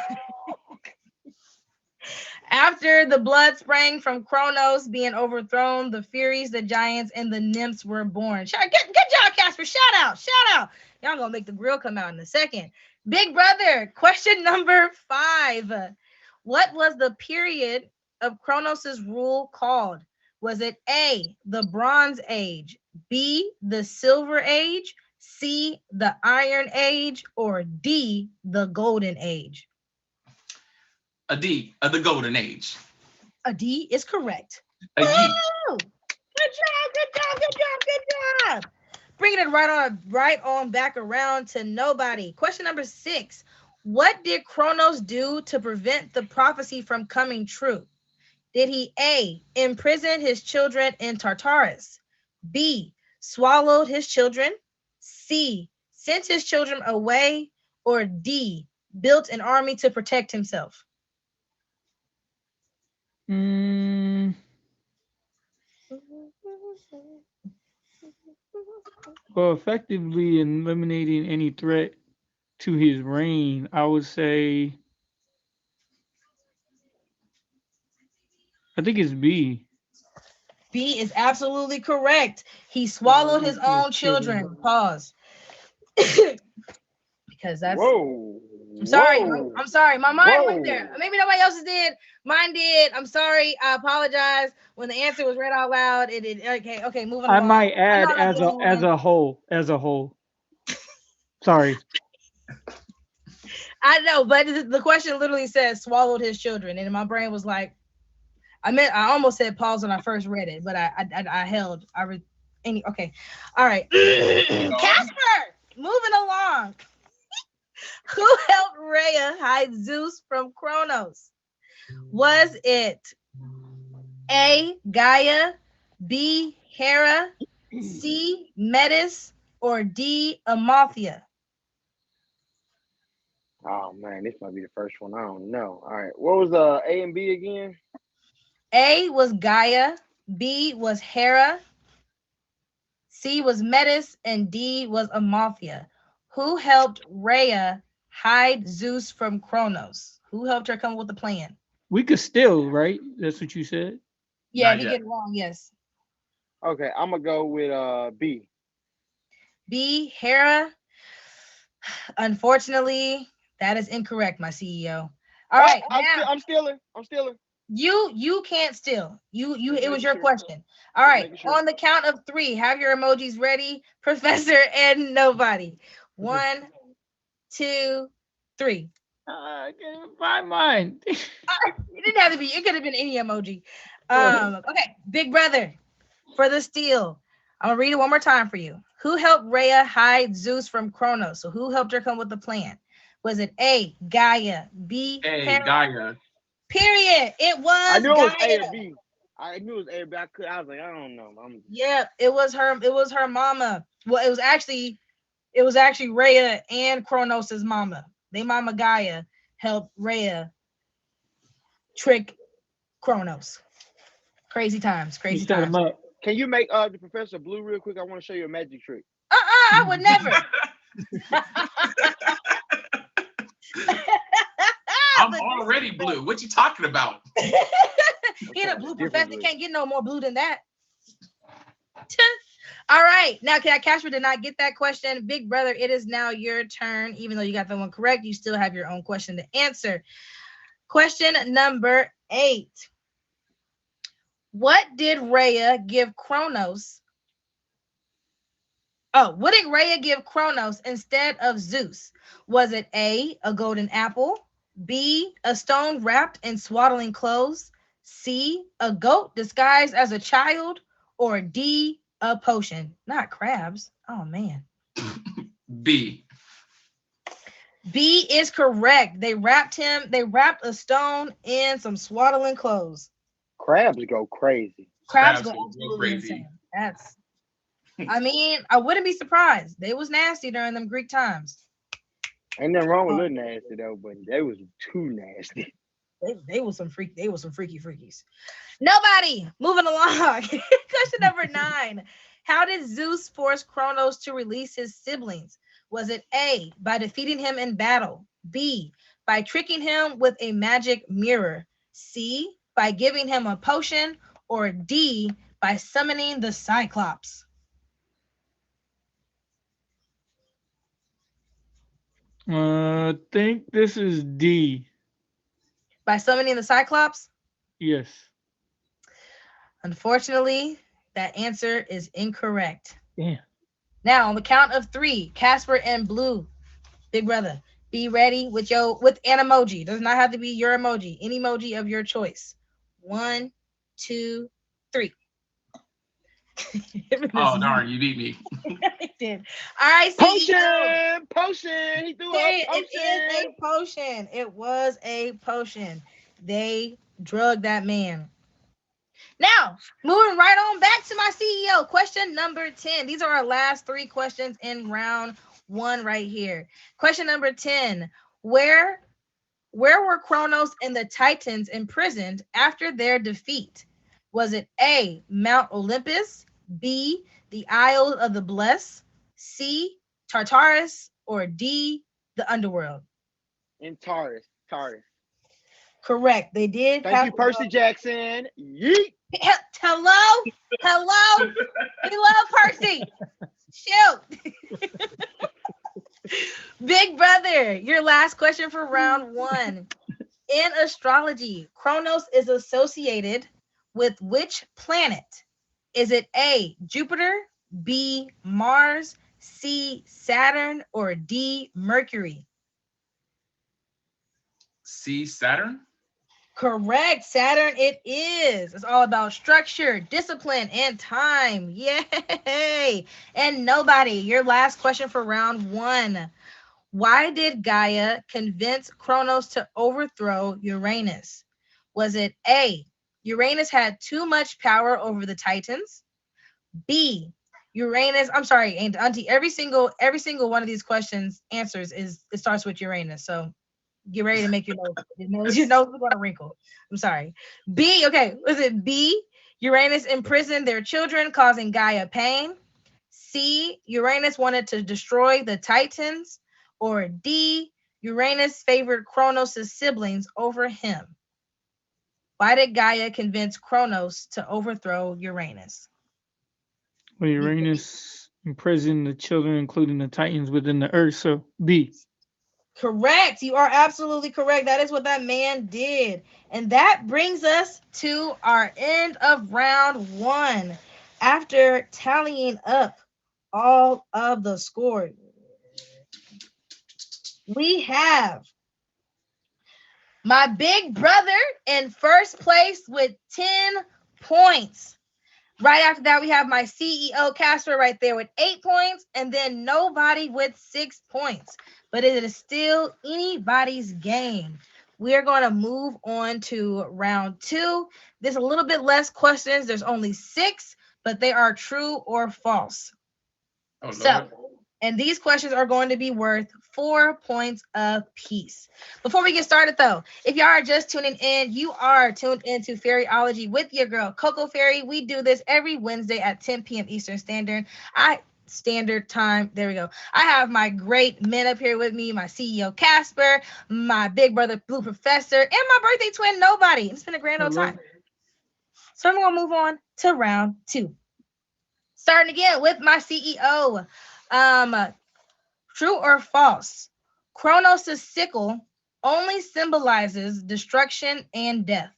After the blood sprang from Kronos being overthrown, the Furies, the Giants, and the Nymphs were born. Good job, Cazper. Shout out. Y'all gonna make the grill come out in a second. Big brother, question number 5. What was the period of Kronos' rule called? Was it A, the Bronze Age, B, the Silver Age, C, the Iron Age, or D, the Golden Age? A D, the Golden Age. A D is correct. A yeet. Good job. Bringing it right on back around to nobody. Question number 6. What did Kronos do to prevent the prophecy from coming true? Did he A, imprison his children in Tartarus, B, swallowed his children, C, sent his children away, or D, built an army to protect himself? Well, effectively eliminating any threat to his reign, I would say, I think it's B. B is absolutely correct. He swallowed his own children. Pause. Because that's. Whoa. I'm sorry. Whoa. I'm sorry. My mind Whoa. went there. Maybe nobody else's did. Mine did. I'm sorry. I apologize. When the answer was read out loud, it did. Okay. Moving I along. might I add know I'm not the only as one. a whole. Sorry. I know, but the question literally says swallowed his children, and my brain was like, I almost said pause when I first read it, but I held. Okay, all right. Casper, moving along. Who helped Rhea hide Zeus from Kronos? Was it A, Gaia, B, Hera, C, Metis, or D, Amalthea? Oh man, this might be the first one. I don't know. All right, what was A and B again? A was Gaia, B was Hera, C was Metis, and D was Amalthea. Who helped Rhea hide Zeus from Kronos? Who helped her come up with the plan? We could still, right? That's what you said. Yeah, Not he yet. get it wrong. Yes. Okay, I'm gonna go with B. B, Hera. Unfortunately, that is incorrect, my CEO. All right, now I'm stealing. you can't steal. You Just it was making your sure. question. All Just right, making sure. on the count of 3, have your emojis ready, Professor and nobody. 1, 2, 3. I can't find mine. It didn't have to be. It could have been any emoji. Okay, Big Brother, for the steal. I'm gonna read it one more time for you. Who helped Rhea hide Zeus from Kronos? So who helped her come with the plan? Was it A, Gaia, B, Hey, Hera? Gaia. Period. It was I knew it was A Gaia. or B. I knew it was A or B. I was like, I don't know. Yeah, it was her. It was her mama. Well, it was actually Rhea and Kronos' mama. They mama Gaia helped Rhea trick Kronos. Crazy times. You Crazy set times. him up. Can you make the Professor Blue real quick? I want to show you a magic trick. I would never. I'm already blue. What you talking about? He a blue professor. Can't get no more blue than that. All right. Now, Casper did not get that question. Big Brother, it is now your turn. Even though you got the one correct, you still have your own question to answer. Question number 8. What did Rhea give Kronos? What did Rhea give Kronos instead of Zeus? Was it A, a golden apple, B, a stone wrapped in swaddling clothes, C, a goat disguised as a child, or D, a potion? Not crabs. Oh, man. B. B is correct. They wrapped a stone in some swaddling clothes. Crabs go crazy. Crabs go absolutely insane. That's, I mean, I wouldn't be surprised. They was nasty during them Greek times. Ain't nothing wrong with little nasty though, but they was too nasty. They was some freaky freakies. Nobody. Moving along. Question number 9. How did Zeus force Kronos to release his siblings? Was it A, by defeating him in battle, B, by tricking him with a magic mirror, C, by giving him a potion, or D, by summoning the Cyclops? I think this is D. By summoning the Cyclops? Yes. Unfortunately, that answer is incorrect. Damn. Now, on the count of 3, Casper and Blue, Big Brother, be ready with an emoji. Does not have to be your emoji. Any emoji of your choice. 1, 2, 3. Oh, darn, you beat me. I did. All right, CEO. Potion. He threw a potion. It is a potion. It was a potion. They drugged that man. Now, moving right on back to my CEO. Question number 10. These are our last 3 questions in round 1 right here. Question number 10. Where were Kronos and the Titans imprisoned after their defeat? Was it A, Mount Olympus, B, the Isle of the Blessed, C, Tartarus, or D, the Underworld? In Taurus. Correct. They did. Thank you, Percy Jackson. Yeet. Hello? Hello? We love Percy. Shoot. Big brother, your last question for round one. In astrology, Kronos is associated with which planet? Is it A, Jupiter, B, Mars, C, Saturn, or D, Mercury? C, Saturn? Correct. Saturn it is. It's all about structure, discipline, and time. Yay. And nobody, your last question for round one. Why did Gaia convince Kronos to overthrow Uranus? Was it A, Uranus had too much power over the Titans? B, Uranus, I'm sorry, and Auntie, every single one of these questions answers it starts with Uranus. So get ready to make your nose is going to wrinkle. I'm sorry. B, okay, was it B, Uranus imprisoned their children, causing Gaia pain? C, Uranus wanted to destroy the Titans? Or D, Uranus favored Kronos' siblings over him? Why did Gaia convince Kronos to overthrow Uranus? Well, Uranus imprisoned the children, including the Titans, within the Earth. So B. Correct. You are absolutely correct. That is what that man did. And that brings us to our end of round one. After tallying up all of the scores, we have my big brother in first place with 10 points. Right after that, we have my CEO Cazper right there with 8 points, and then nobody with 6 points. But it is still anybody's game. We are going to move on to round two. There's a little bit less questions. There's only 6, but they are true or false. Oh, so, and these questions are going to be worth 4 points apiece. Before we get started, though, if y'all are just tuning in, you are tuned into Fairyology with your girl, Coco Fairy. We do this every Wednesday at 10 p.m. Eastern Standard Time. There we go. I have my great men up here with me, my CEO Cazper, my big brother Blue Professor, and my birthday twin Nobody. It's been a grand old time. So I'm going to move on to round two. Starting again with my CEO. True or false? Kronos' sickle only symbolizes destruction and death.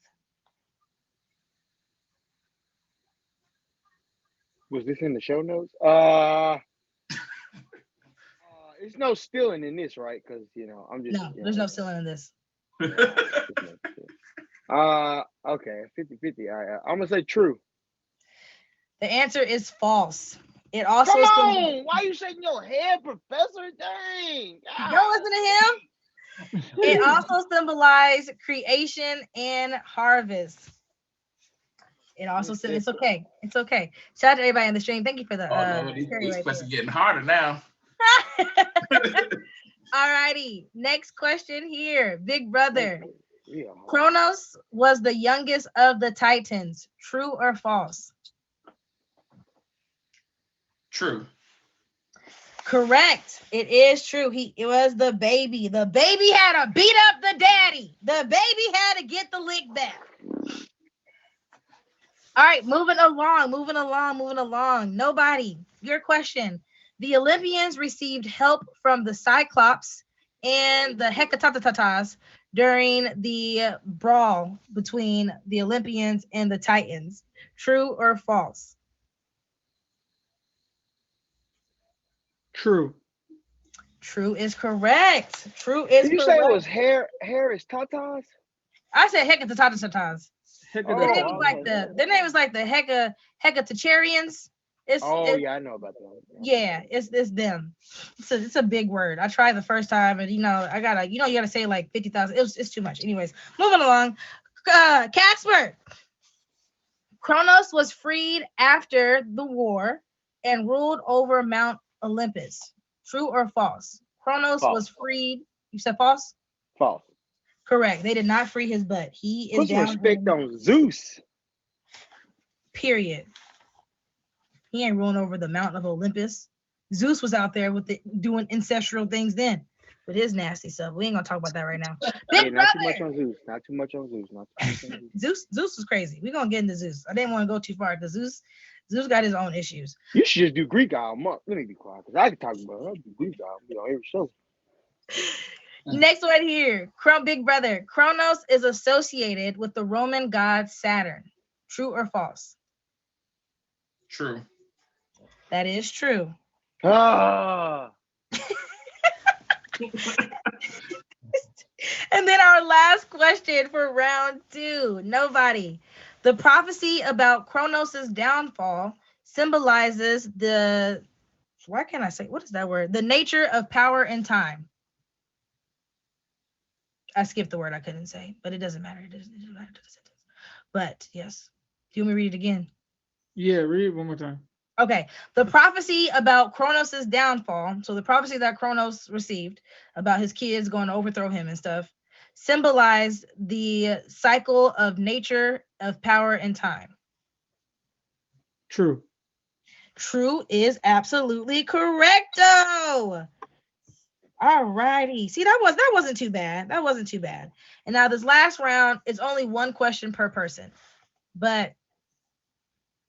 Was this in the show notes? There's no stealing in this, right? Because I'm just there's no stealing in this. Okay, 50-50. I'm gonna say true. The answer is false. It also Come on! Why are you shaking your head, Professor? Dang! Don't listen to him. It also symbolized creation and harvest. It also said it's okay. It's okay. Shout out to everybody in the stream. Thank you for the. These questions getting harder now. Alrighty, next question here, big brother. Kronos was the youngest of the Titans. True or false? True. Correct. It is true. It was the baby. The baby had to beat up the daddy. The baby had to get the lick back. All right, moving along. Nobody. Your question. The Olympians received help from the Cyclops and the Hecatotatas during the brawl between the Olympians and the Titans. True or false? True. True is correct. True is correct. Did you say it was Harris Tatas? I said Hecatotatas. Their name was like the Hecatacharians. Yeah, I know about that. Yeah, it's them. It's a big word. I tried the first time, and you gotta say like 50,000. It's too much. Anyways, moving along. Cazper. Kronos was freed after the war and ruled over Mount Olympus. True or false? Kronos was freed. You said false? False. Correct. They did not free his butt. He is Put some respect on Zeus. Period. He ain't ruling over the mountain of Olympus. Zeus was out there doing ancestral things then. with his nasty stuff. We ain't gonna talk about that right now. Hey, Big not too much brother. on Zeus. Not too much on Zeus. Not too much on Zeus. Zeus is crazy. We're gonna get into Zeus. I didn't want to go too far because Zeus got his own issues. You should just do Greek all month. Let me be quiet because I can talk about it. I'll do Greek all on every show. Next one here. Big brother. Kronos is associated with the Roman god Saturn. True or false? True. That is true. Ah, And then our last question for round 2. Nobody. The prophecy about Kronos' downfall symbolizes the, why can't I say, what is that word? The nature of power and time. I skipped the word I couldn't say, but it doesn't matter. It doesn't matter to the sentence. But yes. Do you want me to read it again? Yeah, read it one more time. Okay. The prophecy about Kronos' downfall, so the prophecy that Kronos received about his kids going to overthrow him and stuff, symbolized the cycle of nature, of power, and time. True. True is absolutely correcto. All righty. See, that wasn't too bad. That wasn't too bad. And now this last round is only one question per person, but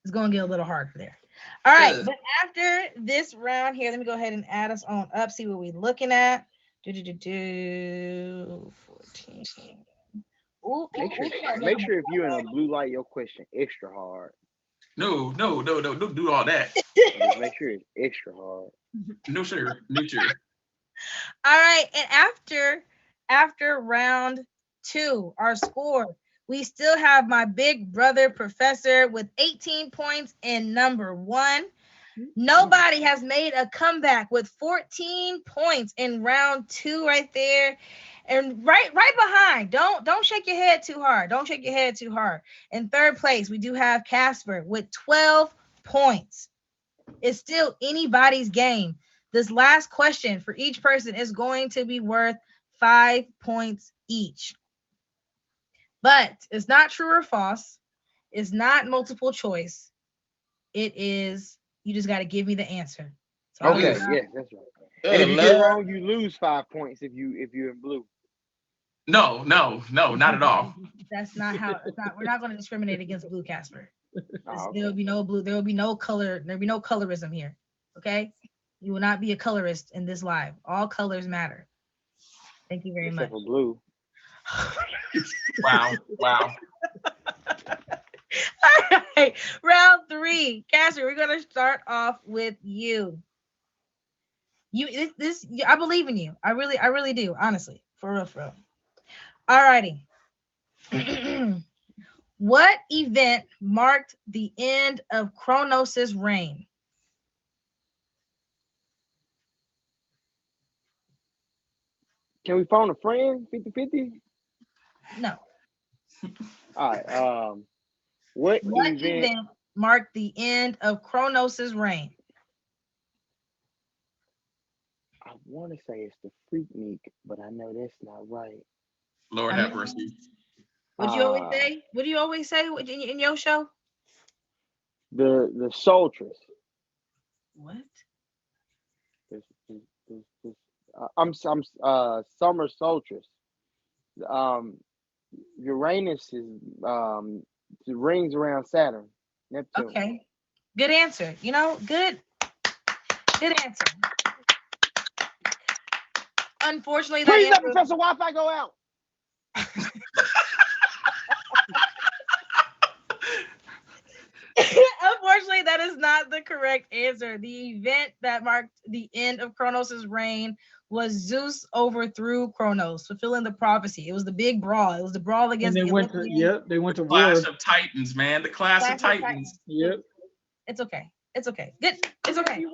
it's going to get a little harder there. All right. Good. But after this round here, let me go ahead and add us on up, see what we're looking at. 14. Ooh, make sure if you're in a blue light, your question extra hard. No, don't do all that. Just make sure it's extra hard. No sugar. No sugar. All right, and after round 2, our score, we still have my big brother Professor with 18 points in number 1. Nobody has made a comeback with 14 points in round 2 right there. And right behind, don't shake your head too hard. Don't shake your head too hard. In third place, we do have Cazper with 12 points. It's still anybody's game. This last question for each person is going to be worth 5 points each. But it's not true or false. It's not multiple choice. It is, you just got to give me the answer. So Okay, yes, that's right. And if you get it wrong, you lose 5 points if you're in blue. No, not at all. That's not how. We're not going to discriminate against blue, Cazper. Oh, There will be no blue. There will be no color. There will be no colorism here. Okay, you will not be a colorist in this live. All colors matter. Thank you very except much. for blue. Wow. All right, round 3, Cazper. We're gonna start off with you. I believe in you. I really do. Honestly, for real. All righty. What event marked the end of Kronos' reign? Can we phone a friend? 50-50? No. All right. What event marked the end of Kronos' reign? I want to say it's the Freaknik, but I know that's not right. Lord have mercy. What you always say? What do you always say in your show? The Soltress. What? I'm Summer Soltress. Uranus is the rings around Saturn. Neptune. Okay. Good answer. Good answer. Unfortunately, Please let Professor Wi-Fi go out. Unfortunately, that is not the correct answer. The event that marked the end of Kronos' reign was Zeus overthrew Kronos, fulfilling the prophecy. It was the big brawl. It was the brawl against and they the went Olympians. they went to Clash war. of Titans, man. The Clash of Titans. Yep. It's okay. It's okay. Good. It's okay.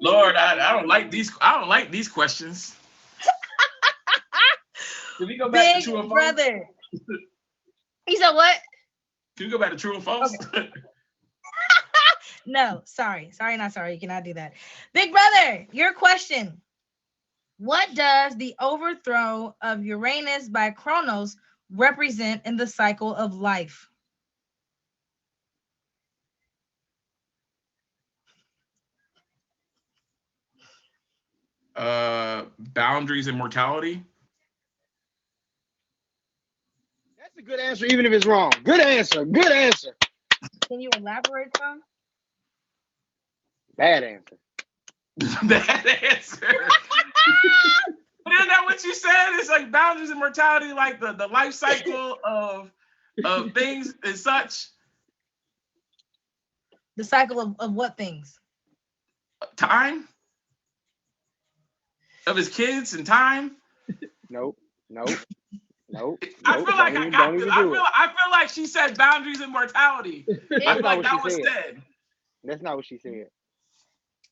Lord, I don't like these. I don't like these questions. Can we go back to true or false? Brother. He said what? Can we go back to true or false? Okay. No, sorry, not sorry. You cannot do that. Big brother, your question. What does the overthrow of Uranus by Kronos represent in the cycle of life? Boundaries and mortality. That's a good answer, even if it's wrong. Good answer. Good answer. Can you elaborate some? Bad answer. That answer. But isn't that what you said? It's like boundaries and mortality, like the life cycle of things and such. The cycle of what things? Time of his kids and time. Nope. I feel like I got this. I feel like she said boundaries and mortality. I feel like that was said. That's not what she said.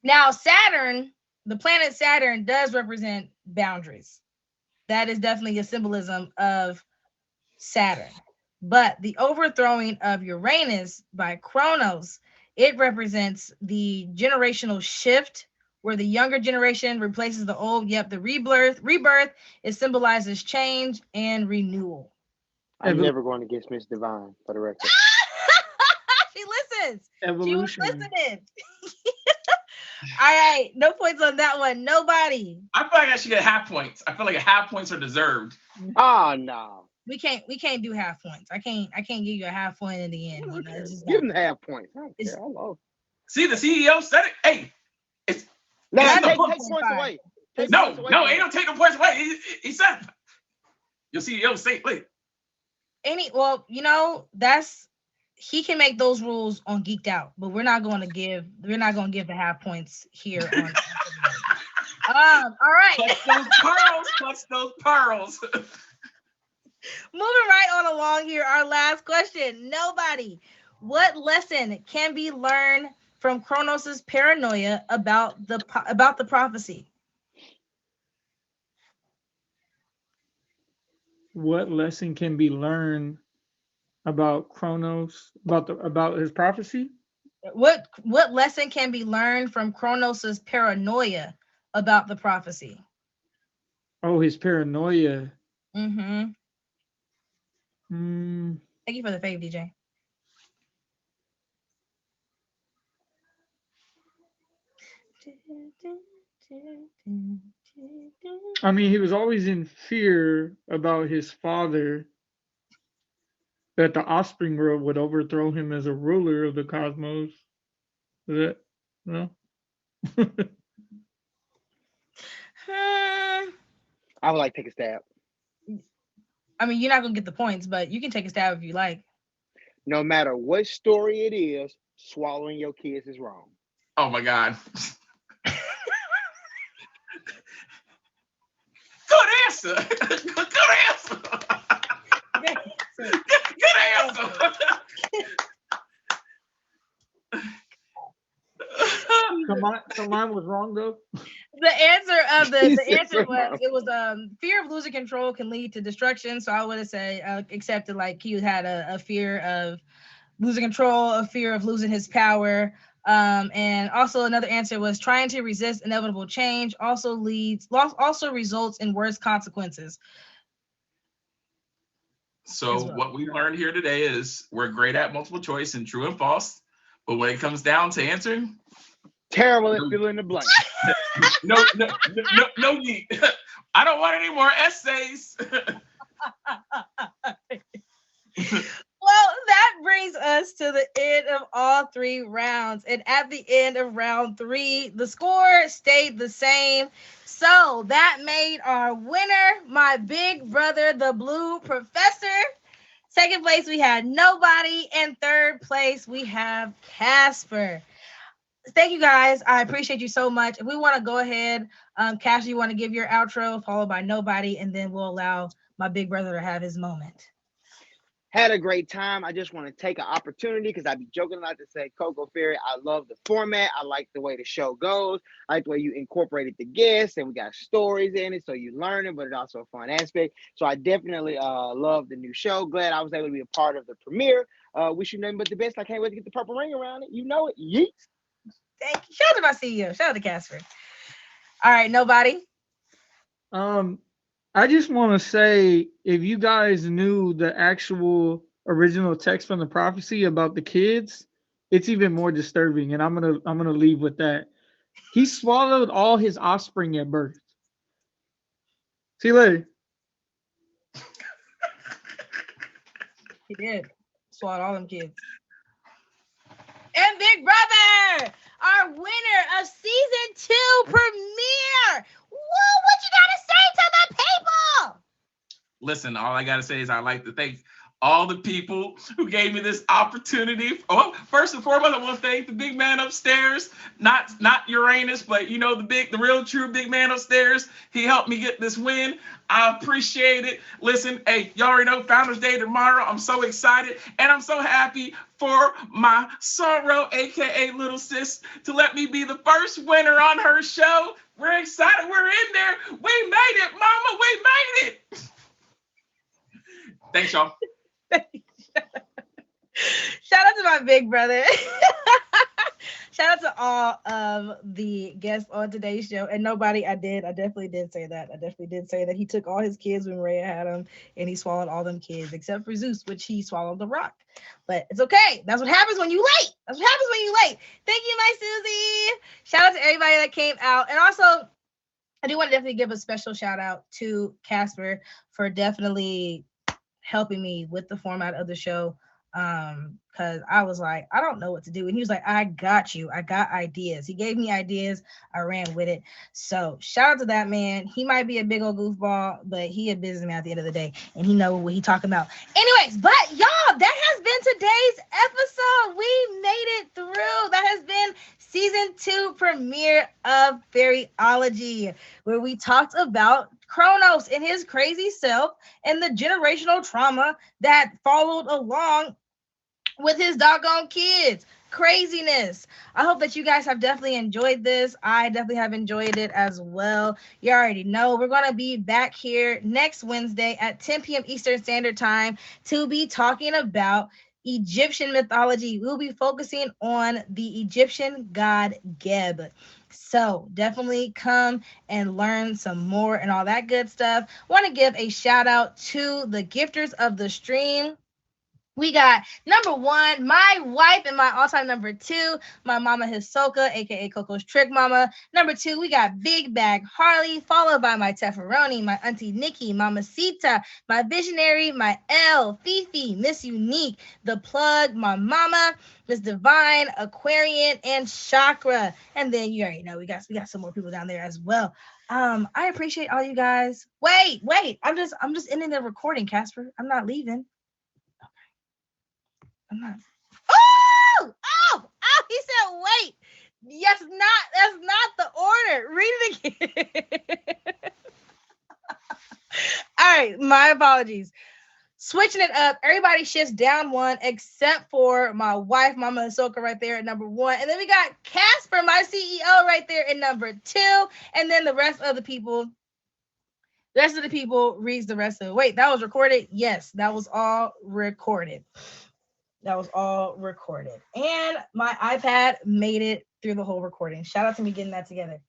Now, Saturn, the planet Saturn, does represent boundaries. That is definitely a symbolism of Saturn. But the overthrowing of Uranus by Kronos, it represents the generational shift where the younger generation replaces the old. Yep, the rebirth. It symbolizes change and renewal. I'm never going against Miss Divine, for the record. She listens. Evolution. She was listening. All right, no points on that one. Nobody. I feel like I should get half points. I feel like half points are deserved. Oh no. We can't do half points. I can't give you a half point in the end. Give them half points. Hello. See, the CEO said it. Hey, it's take points away. No, ain't no take no points away. He said your CEO say wait. He can make those rules on Geeked Out, but we're not going to give the half points here on. All right. Clutch those pearls. Moving right on along here, our last question. Nobody. What lesson can be learned from Kronos' paranoia about the prophecy? What lesson can be learned about Kronos, about his prophecy? What lesson can be learned from Kronos' paranoia about the prophecy? Oh, his paranoia. Mm-hmm. Thank you for the fave, DJ. I mean, he was always in fear about his father, that the offspring world would overthrow him as a ruler of the cosmos. Is that no? I would like to take a stab. I mean, you're not gonna get the points, but you can take a stab if you like. No matter what story it is, swallowing your kids is wrong. Oh my God. Good answer. Good answer. Good answer. So mine was wrong though. The answer was fear of losing control can lead to destruction. So I would have said accepted like he had a fear of losing control, a fear of losing his power. And also another answer was trying to resist inevitable change also results in worse consequences. So what we learned here today is we're great at multiple choice and true and false, but when it comes down to answering, terrible at fill in the blank. No. I don't want any more essays. Well, that brings us to the end of all three rounds. And at the end of round 3, the score stayed the same. So that made our winner, my big brother, the Blue Professor. Second place, we had Nobody. And third place, we have Cazper. Thank you, guys. I appreciate you so much. If we want to go ahead, Cash, you want to give your outro, followed by Nobody, and then we'll allow my big brother to have his moment. Had a great time. I just want to take an opportunity because I be joking a lot to say, Coco Fairy, I love the format. I like the way the show goes. I like the way you incorporated the guests and we got stories in it. So you learn it, but it's also a fun aspect. So I definitely love the new show. Glad I was able to be a part of the premiere. Wish you nothing but the best. I can't wait to get the purple ring around it. You know it. Yeet. Thank you. Shout out to my CEO. Shout out to Cazper. All right, Nobody. I just want to say, if you guys knew the actual original text from the prophecy about the kids, it's even more disturbing. And I'm gonna leave with that. He swallowed all his offspring at birth. See you later. He did. Swallowed all them kids. And Big Brother, our winner of season 2 premiere. Woo, what you gotta say to the people? Listen, all I gotta say is I'd like to thank all the people who gave me this opportunity. Oh, first and foremost, I want to thank the big man upstairs, not Uranus, but the real true big man upstairs. He helped me get this win. I appreciate it. Listen, hey, y'all already know Founders Day tomorrow. I'm so excited, and I'm so happy for my sorrow, aka little sis, to let me be the first winner on her show. We're excited. We're in there. We made it, mama. We made it. Thanks, y'all. Shout out to my big brother. Shout out to all of the guests on today's show. And nobody, I definitely did say that. I definitely did say that he took all his kids when Rhea had them, and he swallowed all them kids, except for Zeus, which he swallowed the rock. But it's okay. That's what happens when you late. That's what happens when you late. Thank you, my Susie. Shout out to everybody that came out. And also, I do want to definitely give a special shout out to Cazper for definitely helping me with the format of the show, because I was like, I don't know what to do, and he was like, I got you, I got ideas. He gave me ideas, I ran with it. So shout out to that man. He might be a big old goofball, but he a businessman at the end of the day, and he know what he talking about. Anyways, but y'all, that has been today's episode. We made it through. That has been season 2 premiere of Fairyology, where we talked about Kronos and his crazy self and the generational trauma that followed along with his doggone kids. Craziness. I hope that you guys have definitely enjoyed this. I definitely have enjoyed it as well. You already know we're going to be back here next Wednesday at 10 p.m. Eastern Standard Time to be talking about Egyptian mythology. We'll be focusing on the Egyptian god Geb. So definitely come and learn some more and all that good stuff. Want to give a shout out to the gifters of the stream. We got number 1, my wife, and my all-time number 2, my mama Hisoka, aka Coco's Trick Mama. Number 2, we got Big Bag Harley, followed by my Tefferoni, my auntie Nikki, Mama Sita, my Visionary, my L, Fifi, Miss Unique, The Plug, my mama, Miss Divine, Aquarian, and Chakra. And then you already know we got some more people down there as well. I appreciate all you guys. Wait, I'm just ending the recording, Cazper. I'm not leaving. I'm not. Oh! He said, wait. Yes, that's not the order. Read it again. All right, my apologies. Switching it up. Everybody shifts down 1 except for my wife, Mama Hisoka, right there at number 1. And then we got Cazper, my CEO, right there at number 2. And then the rest of the people reads the rest of it. Wait, that was recorded? Yes, that was all recorded. And my iPad made it through the whole recording. Shout out to me getting that together.